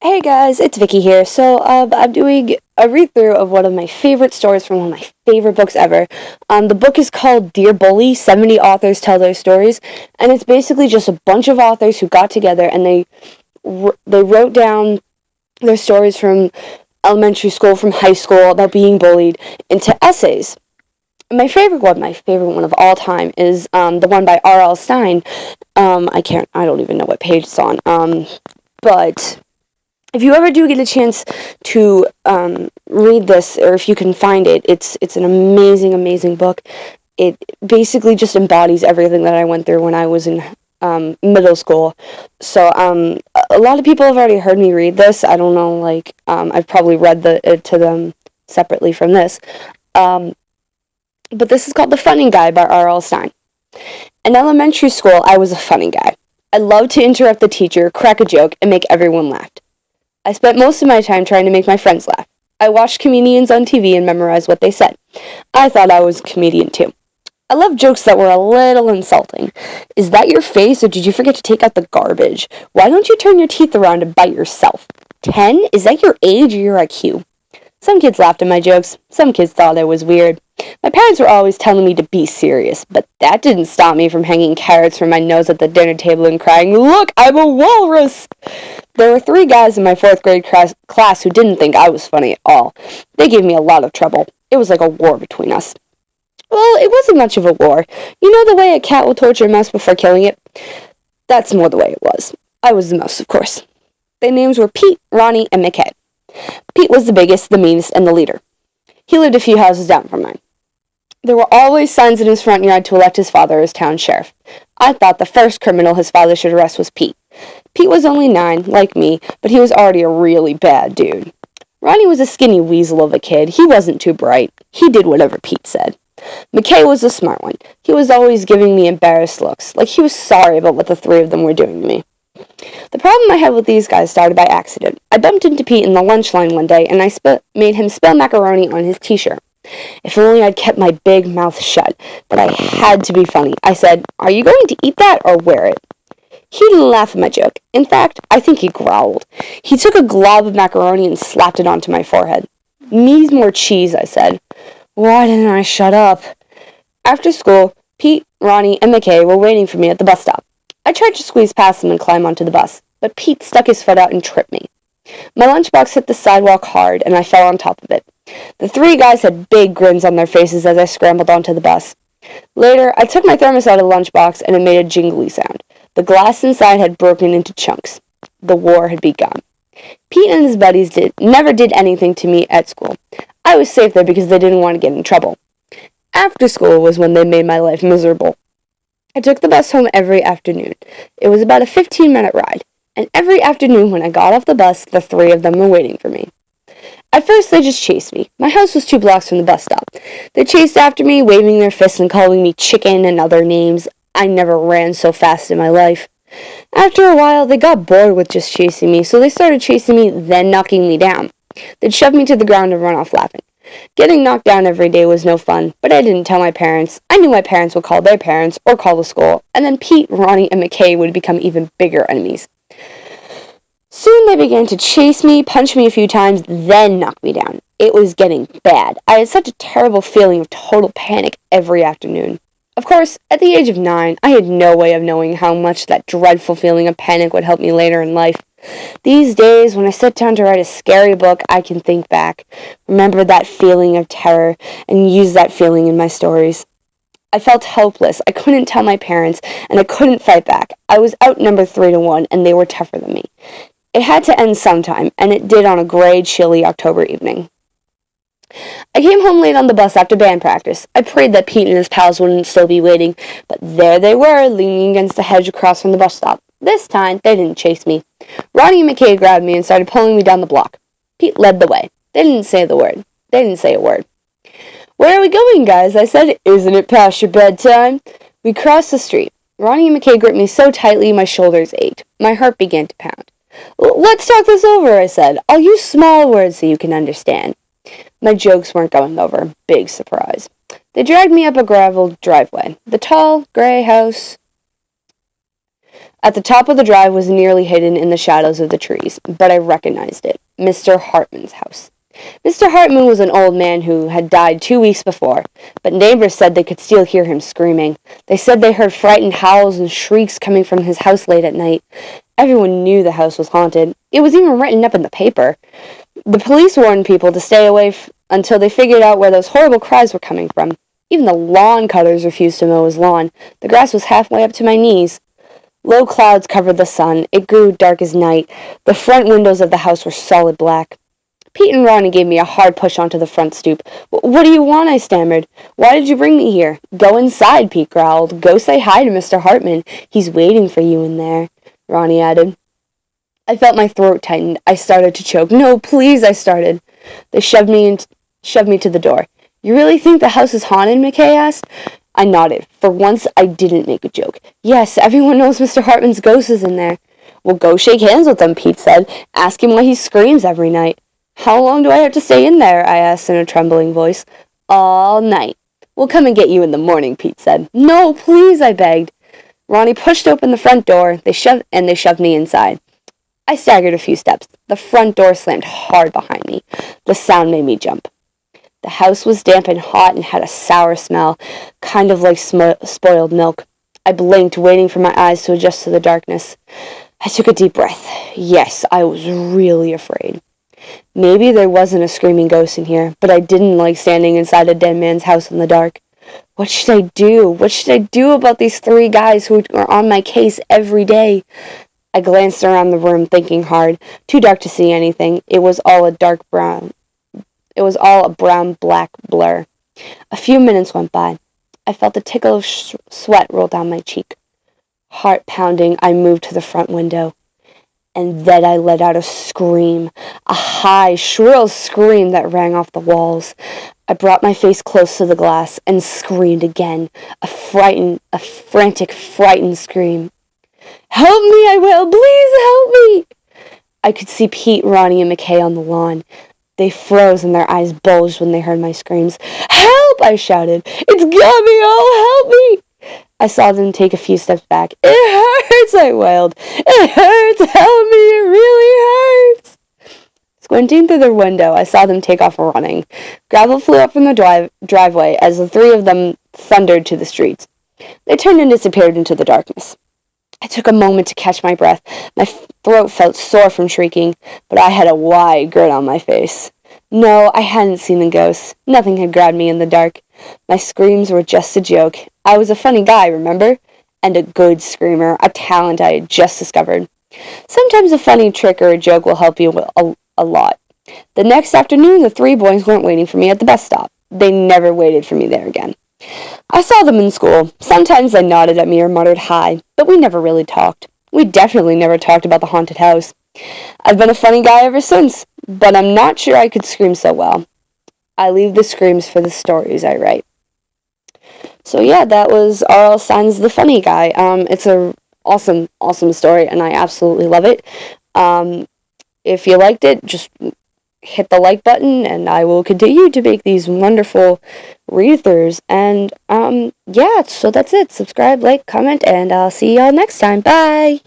Hey guys, it's Vikki here. I'm doing a read-through of one of my favorite stories from one of my favorite books ever. The book is called Dear Bully, 70 Authors Tell Their Stories, and it's basically just a bunch of authors who got together and they wrote down their stories from elementary school, from high school, about being bullied into essays. My favorite one of all time is the one by R.L. Stine. I don't even know what page it's on. But if you ever do get a chance to read this, or if you can find it, it's an amazing, amazing book. It basically just embodies everything that I went through when I was in middle school. A lot of people have already heard me read this. I don't know, I've probably read it to them separately from this. But this is called The Funny Guy by R.L. Stine. In elementary school, I was a funny guy. I loved to interrupt the teacher, crack a joke, and make everyone laugh. I spent most of my time trying to make my friends laugh. I watched comedians on TV and memorized what they said. I thought I was a comedian too. I loved jokes that were a little insulting. Is that your face, or did you forget to take out the garbage? Why don't you turn your teeth around and bite yourself? 10? Is that your age or your IQ? Some kids laughed at my jokes. Some kids thought I was weird. My parents were always telling me to be serious, but that didn't stop me from hanging carrots from my nose at the dinner table and crying, "Look, I'm a walrus!" There were 3 guys in my 4th grade class who didn't think I was funny at all. They gave me a lot of trouble. It was like a war between us. Well, it wasn't much of a war. You know the way a cat will torture a mouse before killing it? That's more the way it was. I was the mouse, of course. Their names were Pete, Ronnie, and McKay. Pete was the biggest, the meanest, and the leader. He lived a few houses down from mine. There were always signs in his front yard to elect his father as town sheriff. I thought the first criminal his father should arrest was Pete. Pete was only 9, like me, but he was already a really bad dude. Ronnie was a skinny weasel of a kid. He wasn't too bright. He did whatever Pete said. McKay was the smart one. He was always giving me embarrassed looks, like he was sorry about what the 3 of them were doing to me. The problem I had with these guys started by accident. I bumped into Pete in the lunch line one day, and I made him spill macaroni on his t-shirt. If only I'd kept my big mouth shut, but I had to be funny. I said, "Are you going to eat that or wear it?" He didn't laugh at my joke. In fact, I think he growled. He took a glob of macaroni and slapped it onto my forehead. "Needs more cheese," I said. Why didn't I shut up? After school, Pete, Ronnie, and McKay were waiting for me at the bus stop. I tried to squeeze past them and climb onto the bus, but Pete stuck his foot out and tripped me. My lunchbox hit the sidewalk hard, and I fell on top of it. The 3 guys had big grins on their faces as I scrambled onto the bus. Later, I took my thermos out of the lunchbox, and it made a jingly sound. The glass inside had broken into chunks. The war had begun. Pete and his buddies never did anything to me at school. I was safe there because they didn't want to get in trouble. After school was when they made my life miserable. I took the bus home every afternoon. It was about a 15-minute ride, and every afternoon when I got off the bus, the 3 of them were waiting for me. At first, they just chased me. My house was 2 blocks from the bus stop. They chased after me, waving their fists and calling me chicken and other names. I never ran so fast in my life. After a while, they got bored with just chasing me, so they started chasing me, then knocking me down. They'd shove me to the ground and run off laughing. Getting knocked down every day was no fun, but I didn't tell my parents. I knew my parents would call their parents or call the school, and then Pete, Ronnie, and McKay would become even bigger enemies. Soon they began to chase me, punch me a few times, then knock me down. It was getting bad. I had such a terrible feeling of total panic every afternoon. Of course, at the age of 9, I had no way of knowing how much that dreadful feeling of panic would help me later in life. These days, when I sit down to write a scary book, I can think back, remember that feeling of terror, and use that feeling in my stories. I felt helpless. I couldn't tell my parents, and I couldn't fight back. I was outnumbered 3-1, and they were tougher than me. It had to end sometime, and it did on a gray, chilly October evening. I came home late on the bus after band practice. I prayed that Pete and his pals wouldn't still be waiting, but there they were, leaning against the hedge across from the bus stop. This time, they didn't chase me. Ronnie and McKay grabbed me and started pulling me down the block. Pete led the way. They didn't say a word. "Where are we going, guys?" I said. "Isn't it past your bedtime?" We crossed the street. Ronnie and McKay gripped me so tightly my shoulders ached. My heart began to pound. "Let's talk this over," I said. "I'll use small words so you can understand." My jokes weren't going over. Big surprise. They dragged me up a graveled driveway. The tall, gray house At the top of the drive was nearly hidden in the shadows of the trees, but I recognized it. Mr. Hartman's house. Mr. Hartman was an old man who had died 2 weeks before, but neighbors said they could still hear him screaming. They said they heard frightened howls and shrieks coming from his house late at night. Everyone knew the house was haunted. It was even written up in the paper. The police warned people to stay away until they figured out where those horrible cries were coming from. Even the lawn cutters refused to mow his lawn. The grass was halfway up to my knees. Low clouds covered the sun. It grew dark as night. The front windows of the house were solid black. Pete and Ronnie gave me a hard push onto the front stoop. "What do you want?" I stammered. "Why did you bring me here?" "Go inside," Pete growled. "Go say hi to Mr. Hartman. He's waiting for you in there," Ronnie added. I felt my throat tighten. I started to choke. "No, please," I started. They shoved me to the door. "You really think the house is haunted?" McKay asked. I nodded. For once, I didn't make a joke. "Yes, everyone knows Mr. Hartman's ghost is in there." "Well, go shake hands with him," Pete said. "Ask him why he screams every night." "How long do I have to stay in there?" I asked in a trembling voice. "All night." "We'll come and get you in the morning," Pete said. "No, please," I begged. Ronnie pushed open the front door. They shoved me inside. I staggered a few steps. The front door slammed hard behind me. The sound made me jump. The house was damp and hot and had a sour smell, kind of like spoiled milk. I blinked, waiting for my eyes to adjust to the darkness. I took a deep breath. Yes, I was really afraid. Maybe there wasn't a screaming ghost in here, but I didn't like standing inside a dead man's house in the dark. What should I do? What should I do about these 3 guys who are on my case every day? I glanced around the room, thinking hard. Too dark to see anything. It was all a brown-black blur. A few minutes went by. I felt a tickle of sweat roll down my cheek. Heart pounding, I moved to the front window. And then I let out a scream, a high, shrill scream that rang off the walls. I brought my face close to the glass and screamed again, a frantic, frightened scream. "Help me, I will! Please help me!" I could see Pete, Ronnie, and McKay on the lawn. They froze and their eyes bulged when they heard my screams. "Help!" I shouted. "It's got me! Oh, help me!" I saw them take a few steps back. "It hurts!" I wailed. "It hurts! Help me! It really hurts!" Squinting through the window, I saw them take off running. Gravel flew up from the driveway as the 3 of them thundered to the streets. They turned and disappeared into the darkness. I took a moment to catch my breath. My throat felt sore from shrieking, but I had a wide grin on my face. No, I hadn't seen the ghosts. Nothing had grabbed me in the dark. My screams were just a joke. I was a funny guy, remember? And a good screamer, a talent I had just discovered. Sometimes a funny trick or a joke will help you a lot. The next afternoon, the 3 boys weren't waiting for me at the bus stop. They never waited for me there again. I saw them in school. Sometimes they nodded at me or muttered hi, but we never really talked. We definitely never talked about the haunted house. I've been a funny guy ever since, but I'm not sure I could scream so well. I leave the screams for the stories I write. So yeah, that was R.L. Stine's The Funny Guy. It's a awesome, awesome story, and I absolutely love it. If you liked it, just hit the like button, and I will continue to make these wonderful read-throughs. And yeah, so that's it. Subscribe, like, comment, and I'll see y'all next time. Bye!